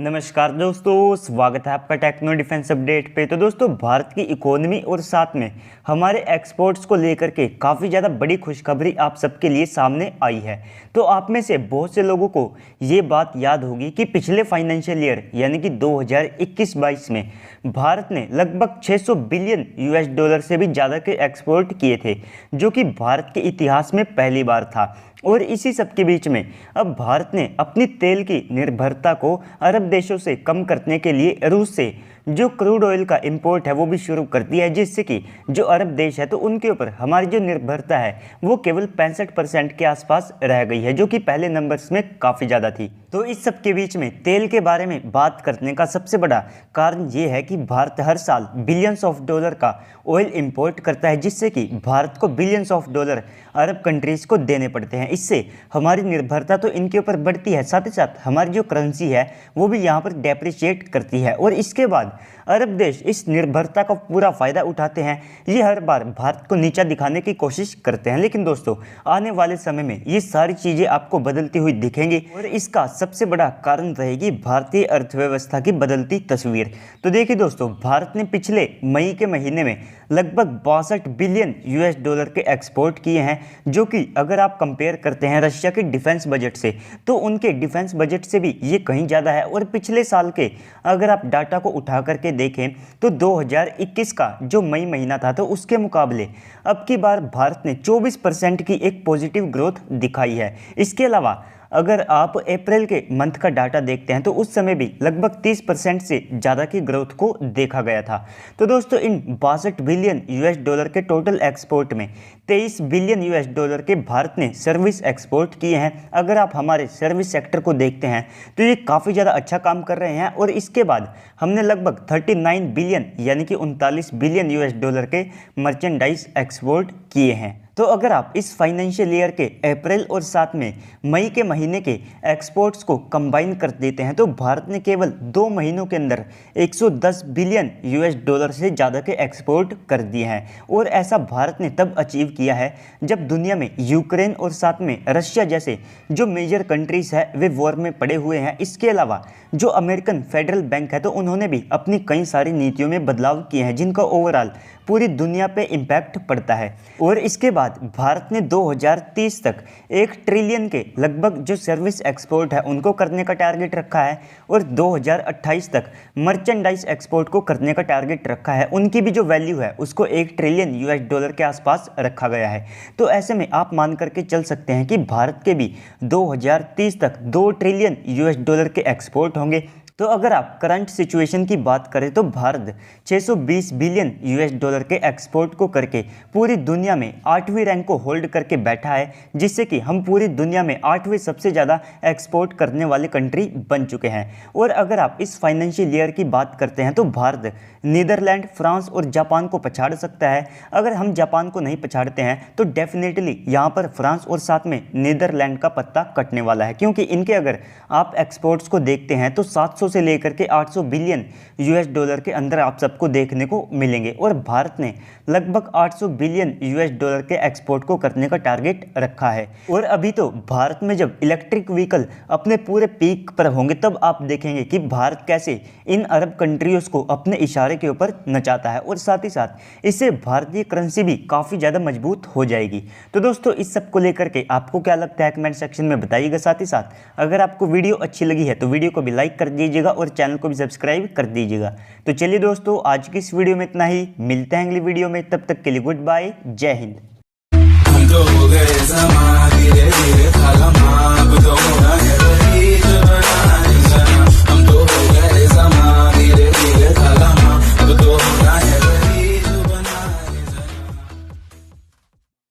नमस्कार दोस्तों, स्वागत है आपका टेक्नो डिफेंस अपडेट पे। तो दोस्तों, भारत की इकोनॉमी और साथ में हमारे एक्सपोर्ट्स को लेकर के काफ़ी ज़्यादा बड़ी खुशखबरी आप सबके लिए सामने आई है। तो आप में से बहुत से लोगों को ये बात याद होगी कि पिछले फाइनेंशियल ईयर यानी कि 2021-22 में भारत ने लगभग 600 बिलियन यूएस डॉलर से भी ज़्यादा के एक्सपोर्ट किए थे, जो कि भारत के इतिहास में पहली बार था। और इसी सब के बीच में अब भारत ने अपनी तेल की निर्भरता को अरब देशों से कम करने के लिए रूस से जो क्रूड ऑयल का इंपोर्ट है वो भी शुरू कर दिया है, जिससे कि जो अरब देश है तो उनके ऊपर हमारी जो निर्भरता है वो केवल 65% के आसपास रह गई है, जो कि पहले नंबर्स में काफ़ी ज़्यादा थी। तो इस सब के बीच में तेल के बारे में बात करने का सबसे बड़ा कारण ये है कि भारत हर साल बिलियंस ऑफ डॉलर का ऑयल इंपोर्ट करता है, जिससे कि भारत को billions of dollar Arab countries को देने पड़ते हैं। इससे हमारी निर्भरता तो इनके ऊपर बढ़ती है, साथ ही साथ हमारी जो करेंसी है वो भी यहाँ पर डेप्रिशिएट करती है। और इसके बाद अरब देश इस निर्भरता का पूरा फ़ायदा उठाते हैं। ये हर बार भारत को नीचा दिखाने की कोशिश करते हैं, लेकिन दोस्तों आने वाले समय में ये सारी चीज़ें आपको बदलती हुई दिखेंगी और इसका सबसे बड़ा कारण रहेगी भारतीय अर्थव्यवस्था की बदलती तस्वीर। तो देखिए दोस्तों, भारत ने पिछले मई के महीने में लगभग 62 बिलियन यूएस डॉलर के एक्सपोर्ट किए हैं, जो कि अगर आप कंपेयर करते हैं रशिया के डिफेंस बजट से तो उनके डिफेंस बजट से भी ये कहीं ज़्यादा है। और पिछले साल के अगर आप डाटा को उठा करके देखें तो 2021 का जो मई महीना था तो उसके मुकाबले अब की बार भारत ने 24% की एक पॉजिटिव ग्रोथ दिखाई है। इसके अलावा अगर आप अप्रैल के मंथ का डाटा देखते हैं तो उस समय भी लगभग 30% से ज़्यादा की ग्रोथ को देखा गया था। तो दोस्तों, इन 62 बिलियन यूएस डॉलर के टोटल एक्सपोर्ट में 23 बिलियन यूएस डॉलर के भारत ने सर्विस एक्सपोर्ट किए हैं। अगर आप हमारे सर्विस सेक्टर को देखते हैं तो ये काफ़ी ज़्यादा अच्छा काम कर रहे हैं। और इसके बाद हमने लगभग 39 बिलियन यानी कि 39 बिलियन यूएस डॉलर के मर्चेंडाइज एक्सपोर्ट किए हैं। तो अगर आप इस फाइनेंशियल ईयर के अप्रैल और साथ में मई के महीने के एक्सपोर्ट्स को कंबाइन कर देते हैं तो भारत ने केवल 2 महीनों के अंदर 110 बिलियन यूएस डॉलर से ज़्यादा के एक्सपोर्ट कर दिए हैं। और ऐसा भारत ने तब अचीव किया है जब दुनिया में यूक्रेन और साथ में रशिया जैसे जो मेजर कंट्रीज़ है वे वॉर में पड़े हुए हैं। इसके अलावा जो अमेरिकन फेडरल बैंक है तो उन्होंने भी अपनी कई सारी नीतियों में बदलाव किए हैं, जिनका ओवरऑल पूरी दुनिया पे इम्पैक्ट पड़ता है। और इसके बाद भारत ने 2030 तक 1 ट्रिलियन के लगभग जो सर्विस एक्सपोर्ट है उनको करने का टारगेट रखा है और 2028 तक मर्चेंडाइज एक्सपोर्ट को करने का टारगेट रखा है। उनकी भी जो वैल्यू है उसको 1 ट्रिलियन यूएस डॉलर के आसपास रखा गया है। तो ऐसे में आप मान करके चल सकते हैं कि भारत के भी 2030 तक 2 ट्रिलियन यूएस डॉलर के एक्सपोर्ट होंगे। तो अगर आप करंट सिचुएशन की बात करें तो भारत 620 बिलियन यूएस डॉलर के एक्सपोर्ट को करके पूरी दुनिया में 8वीं रैंक को होल्ड करके बैठा है, जिससे कि हम पूरी दुनिया में 8वीं सबसे ज़्यादा एक्सपोर्ट करने वाले कंट्री बन चुके हैं। और अगर आप इस फाइनेंशियल ईयर की बात करते हैं तो भारत नीदरलैंड, फ्रांस और जापान को पछाड़ सकता है। अगर हम जापान को नहीं पछाड़ते हैं तो डेफिनेटली यहाँ पर फ्रांस और साथ में नीदरलैंड का पत्ता कटने वाला है, क्योंकि इनके अगर आप एक्सपोर्ट्स को देखते हैं तो 700 से लेकर के 800 बिलियन यूएस डॉलर के अंदर आप सबको देखने को मिलेंगे। और भारत ने लगभग 800 बिलियन यूएस डॉलर के एक्सपोर्ट को करने का टारगेट रखा है। और अभी तो भारत में जब इलेक्ट्रिक व्हीकल अपने पूरे पीक पर होंगे तब आप देखेंगे कि भारत कैसे इन अरब कंट्रीज को अपने इशारे के ऊपर नचाता है। और साथ ही साथ इससे भारतीय करेंसी भी काफ़ी ज़्यादा मजबूत हो जाएगी। तो दोस्तों, इस सब को लेकर के आपको क्या लगता है कमेंट सेक्शन में बताइएगा। साथ ही साथ अगर आपको वीडियो अच्छी लगी है तो वीडियो को भी लाइक कर दीजिएगा और चैनल को भी सब्सक्राइब कर दीजिएगा। तो चलिए दोस्तों, आज की इस वीडियो में इतना ही। मिलते हैं अगली वीडियो में, तब तक के लिए गुड बाय, जय हिंद।